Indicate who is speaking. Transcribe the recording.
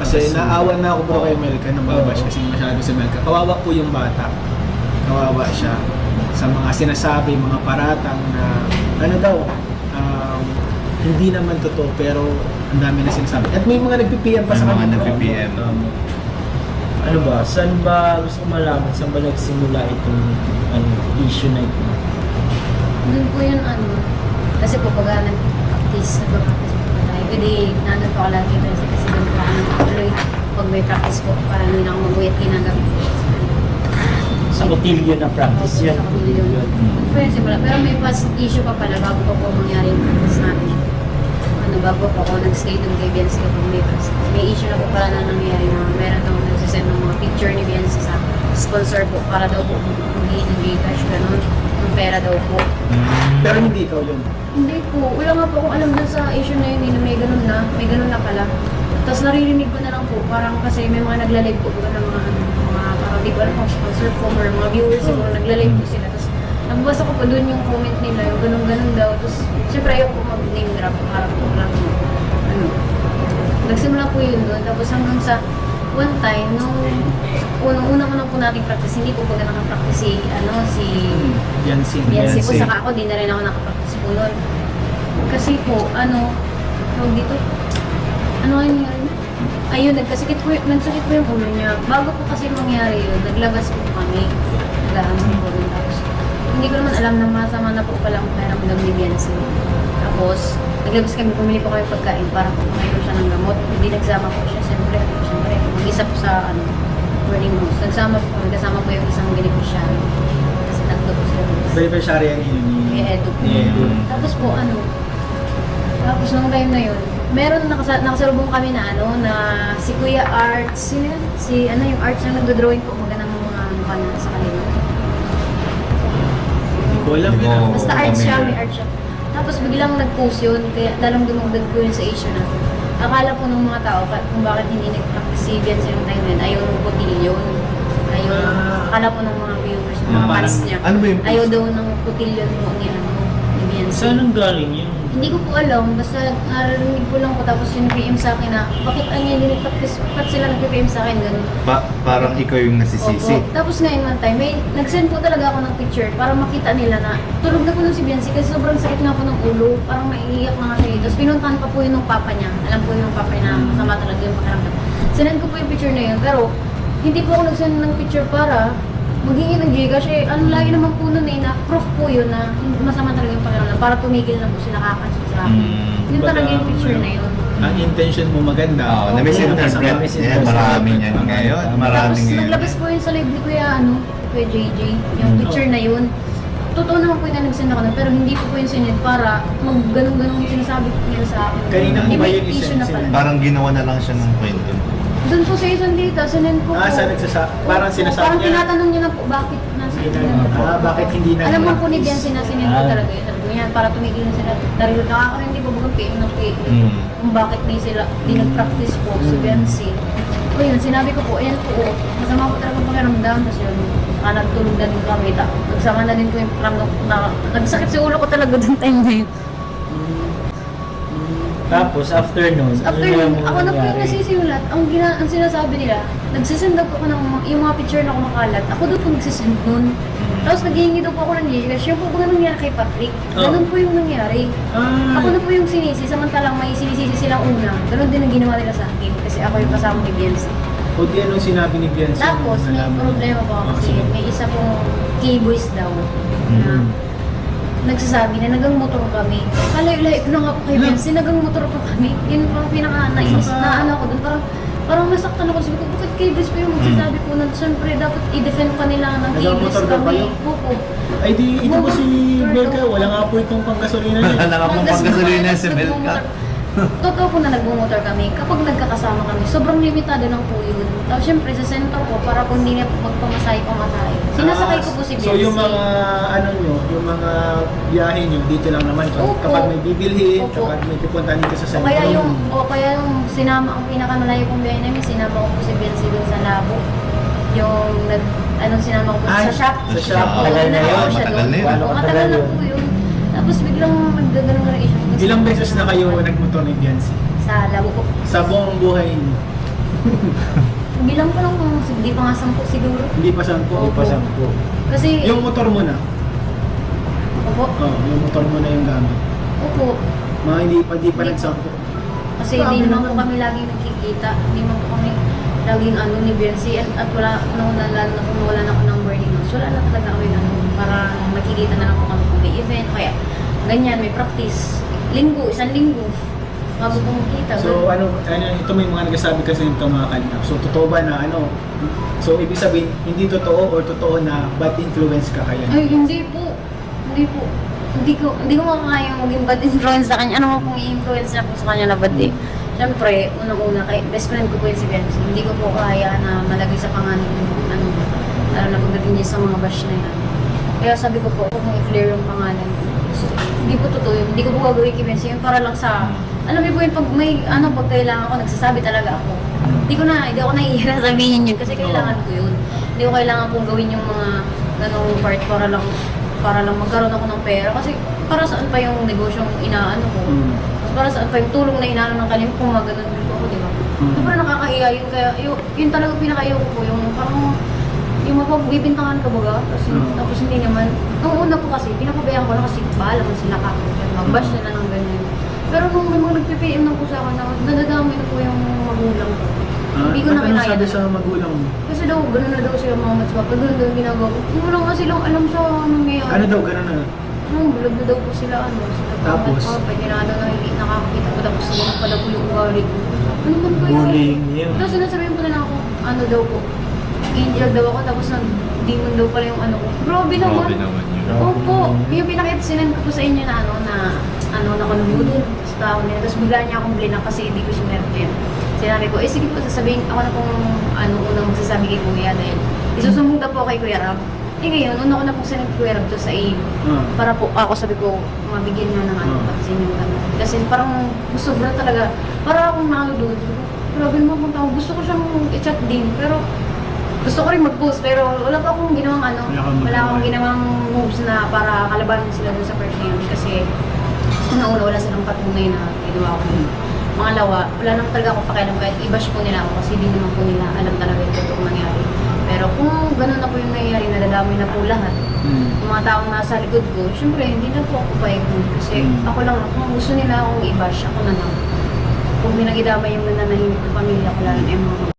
Speaker 1: Kasi naawan na ako bro kay Melka, nababash kasi masyado si Melka. Kawawa po yung bata. Kawawa siya sa mga sinasabi, mga paratang na ano daw, hindi naman totoo pero ang dami na sinasabi. At may mga nagpi-PM pa sa
Speaker 2: May mga
Speaker 1: kanya.
Speaker 2: nagpi-PM.
Speaker 3: Ano ba? Saan ba gusto ko malaman? Saan ba nagsimula itong issue na ito?
Speaker 4: Doon po yun kasi po pag nag-practice po tayo. Pwede nandun po ako lagi kasi doon po ako nagtuloy. Pag may practice po, parang hindi na ako mag-uwit, ginagabi po.
Speaker 3: Sa kutilyo na practice yan.
Speaker 4: Sa kutilyo. Pero simula. Pero may past issue pa pala bago pa po mangyari yung practice namin. Bago po ako nag-stay doon kay Biancy kapag may issue na po pala na nangyari na meron daw nagsasend ng mga picture ni Biancy sa sponsor po para daw po magiging ng Gcash, gano'n. Ng pera daw po.
Speaker 1: Pero hindi ikaw yun.
Speaker 4: Hindi po. Wala nga po akong alam dun sa issue na yun na may ganun na pala. Tapos naririnig ko na lang po, parang kasi may mga nagla-live po ng mga parang di ko alam kung sponsor po or mga viewers siguro nagla-live po sila. Tapos nagbasa ko po dun yung comment nila, yung ganun daw. Tapos siyempre ayaw po mag-name drop, harap po lang nagsimula po yun doon. Tapos hanggang sa one time, nung unang po nating practice, hindi po pag nakapractice si Biancy po, saka ako, di na rin ako nakapractice po noon. Kasi po, tawag dito, ayun, nagsakit po yung ulo niya. Bago po kasi mangyari yun, naglabas po kami, nag-aamin po rin. Tapos, hindi ko naman alam na masama na po pala ang pakiramdam ni Biancy. Tapos, naglabas kami, pumili po kami pagkain para po kumain siya ng gamot. Hindi nagsama po siya, siyempre, mag-isa po sa boarding house. Nagkasama po yung isang beneficiary. Kasi tatlo po sila.
Speaker 1: Beneficiary yan yun.
Speaker 4: Edo po. Tapos po, tapos nung time na yun, meron nakasalubong kami na na si Kuya Arts, yung Arts na nagdo-drawing po, magandang mga mukha na sa kanila.
Speaker 1: Hindi ko alam yun.
Speaker 4: Basta arts siya, may art siya. Tapos biglang nag-post yun, kaya lalong dumugdag po yun sa issue na. Akala po ng mga tao kung bakit hindi nag-practice si Biancy ng time na yun, ayaw ng cotillion. Akala po ng mga viewers, ng mga fans niya.
Speaker 2: Ano ba yung
Speaker 4: ayaw daw ng cotillion po ni Biancy.
Speaker 3: Saan ang galing yun?
Speaker 4: Hindi ko po alam, basta narinig ko lang po tapos yung PM sa akin na bakit hindi nag-practice, bakit sila nag-PM sa akin, ganun.
Speaker 2: Parang ikaw yung nasisisi.
Speaker 4: Opo. Tapos ngayon one time, nag-send po talaga ako ng picture para makita nila na tulog na po nung si Biancy kasi sobrang sakit nga po ng ulo, parang maiiyak na nga siya. Tapos pinuntahan pa po yun ng papa niya. Alam po yung papa niya na masama talaga yung pakiramdam. Sinend ko po yung picture na yun, pero hindi po ako nag-send ng picture para maghingi ng Gcash. Lagi naman po nun na proof po yun na masama talaga yung pakiramdam para tumigil na po sila kakasin sa akin. Yun talaga yung picture na yun.
Speaker 1: Ang intention mo maganda.
Speaker 2: Oo, na-misinterpret. Marami niyan ngayon.
Speaker 4: Tapos naglabas po yun sa live ni Kuya JJ, yung picture na yun. Totoo naman po yung nag-send ako na, pero hindi po yung sinend para mag-ganong-ganong sinasabi po nila sa akin.
Speaker 1: Kanina mo ba yun
Speaker 4: issue na pala.
Speaker 2: Parang ginawa na lang siya ng kwento.
Speaker 4: Doon po sa isang data, sinend po
Speaker 1: Parang sinasabi
Speaker 4: parang
Speaker 1: niya.
Speaker 4: tinatanong niya na po bakit nasa
Speaker 1: Bakit hindi na
Speaker 4: alam mo po ni Biancy na sinend ko talaga yun. Sabi niya, para tumigil na sila. Dahil nakakaroon po bagang PM ng PM. Kung bakit di nag-practice po si Biancy. O yun, sinabi ko po, ayan po, masama po talaga pakiramdam. Tapos yun, nagtulog na din kami. Nagsama na din po yung pakiramdam na nagsakit si ulo ko talaga doon time na yun.
Speaker 3: Tapos, after nun,
Speaker 4: After nun, ako na po yung nasisimulat. Ang sinasabi nila, nagsisend daw po ako ng yung mga picture na kumakalat. Ako daw po nagsisend nun. Tapos naghihingi daw po ako ng Gcash. Yung po ba nangyari kay Patrick? Ganun po yung nangyari. Ako na po yung sinisi, samantalang may sinisisi silang una. Ganun din ang ginawa nila sa akin. Kasi ako yung kasama ni Biancy.
Speaker 1: O di anong sinabi ni Biancy?
Speaker 4: Tapos may problema po ako kasi may isa pong K-boys daw na nagsasabi na nagang-motor kami. Kalayo-layo ko na nga po kay Biancy, nagang-motor po kami. Yun po ang pinaka-nainis na ako doon. Parang nasaktan ako. Sabi ko, bakit K-boys po yung magsasabi po na siyempre dapat i-defend pa nila ng K-boys kami. Opo.
Speaker 1: Ay di, ito po si Belka, wala nga po itong panggasolina niya.
Speaker 2: Wala nga pong pagkasalina si Belka.
Speaker 4: Totoo po na nagmumotor kami. Kapag nagkakasama kami, sobrang limitado lang po yun. Tapos syempre sa center po, para kung hindi na magpamasahe. Sinasakay ko po si Biancy.
Speaker 1: So yung mga yung mga biyahe nyo, dito lang naman. So,
Speaker 4: Opo.
Speaker 1: kapag may bibilhin,
Speaker 4: Opo.
Speaker 1: kapag may pupuntahan dito sa center.
Speaker 4: Kaya yung sinama, ang pinakamalayo kong biyahe namin, sinama ko po si Biancy dun sa Labo. Yung sinama ko po sa shop.
Speaker 1: Sa shop.
Speaker 3: Matagal na yun.
Speaker 2: Matagal na yun.
Speaker 4: Matagal na po yun. Tapos biglang nagdaganong siya.
Speaker 1: Ilang beses na kayo nagmotor ni Biancy?
Speaker 4: Sa Labo po.
Speaker 1: Sa buong buhay niyo?
Speaker 4: Bilang pa lang kung hindi pa nga 10 siguro.
Speaker 1: Hindi pa 10.
Speaker 3: Hindi pa 10.
Speaker 4: Kasi,
Speaker 1: Yung motor mo na.
Speaker 4: opo,
Speaker 1: Yung motor mo na yung gamit.
Speaker 4: opo.
Speaker 1: Mga hindi pa
Speaker 4: Hindi
Speaker 1: nag-10.
Speaker 4: Kasi hindi naman po kami laging nagkikita. Hindi naman po kami laging ni Biancy. At wala, lalo na kung wala na ako ng boarding house, wala na talaga kami para nakikita na lang po kami kung may event. Kaya, ganyan, may practice. Isang linggo. Bago pumikita.
Speaker 1: So ito may mga nagsasabi kasi nito mga kalingap. So totoo ba na so ibig sabihin hindi totoo or totoo na bad influence ka kaya?
Speaker 4: Ay, hindi po. Hindi po. Hindi ko makakayang maging bad influence sa kanya. Ano mo pong i-influence niya po sa kanya na bad eh. Siyempre, unang-una, best friend ko po yung si Biancy. Hindi ko po kaya na malagay sa pangalan yung lalo na pagdating niya sa mga bash na yan. Kaya sabi ko po, kung i-clear yung pangalan ko. So, hindi po totoo yun. Hindi ko po gagawin kay Biancy. Yung para lang sa, alam niyo po yun, pag may pag kailangan ko, nagsasabi talaga ako. Hindi ako naiiya na sabihin yun kasi kailangan ko yun. Hindi ko kailangan pong gawin yung mga ganong part para lang magkaroon ako ng pera. Kasi para saan pa yung negosyong inaano ko? Para saan pa yung tulong na inaano ng kanila kung magano'n dito ako, di ba? Sobrang nakakahiya yun. Kaya yun talaga pinakayaw ko yung parang yung mapagbibintangan ka baga. Tapos hindi naman. Nung una po kasi, pinapabayaan ko lang kasi bahala man sila ka. Mag-bash na ng ganyan. Pero nung nag-PPM na po sa akin, nadadami na po yung magulang ko. Hindi ko na
Speaker 1: Ano
Speaker 4: kinaya.
Speaker 1: sabi sa magulang mo?
Speaker 4: Kasi daw, gano'n na daw sila mga matspapa. Gano'n daw ginagawa ko. Hindi mo lang nga silang alam sa nangyayari.
Speaker 1: Ano daw gano'n na?
Speaker 4: Bulag na daw po sila, sila
Speaker 1: Tapos?
Speaker 4: pwede na na hindi nakakakita ko. Tapos ganun pala po yung ugali ko. Ano man kayo?
Speaker 3: Bullying yun.
Speaker 4: Tapos sinasabihin po nila ako, ano daw po. Angel daw ako, tapos demon daw pala yung ano ko. Grabe naman.
Speaker 2: Grabe naman yun.
Speaker 4: Opo, yung pinakita ko sa inyo na na convoluted sa tao nila. Tapos bigla niya akong blinak kasi hindi ko sinerte yan. Sinabi ko, sige po, sasabihin, ako na pong unang magsasabi kay Kuya dahil isusumbong daw po kay Kuya Rab. Ngayon, una ko na pong sinag Kuya Rab to sa iyo. Para po, ako sabi ko, mabigyan niya ng kasi yung kasi parang sobra talaga, para akong doon. Grabe naman punta ako, gusto ko siyang i-chat din, pero gusto ko rin mag-post, pero wala pa akong ginawang wala akong ginawang moves na para kalabanin sila dun sa person yun. Kasi una-una wala silang patunay na ginawa ko. Pangalawa, wala naman talaga akong pakialam kahit i-bash po nila ako kasi hindi naman po nila alam talaga yung totoong nangyari. Pero kung gano'n na po yung nangyari, nadadamay na po lahat. Yung mga taong nasa likod ko, syempre hindi na po ako paikon. Kasi ako lang, kung gusto nila akong i-bash, ako na lang. Kung may nag-idamay yung nananahimik ng pamilya ko, lalo na yung mga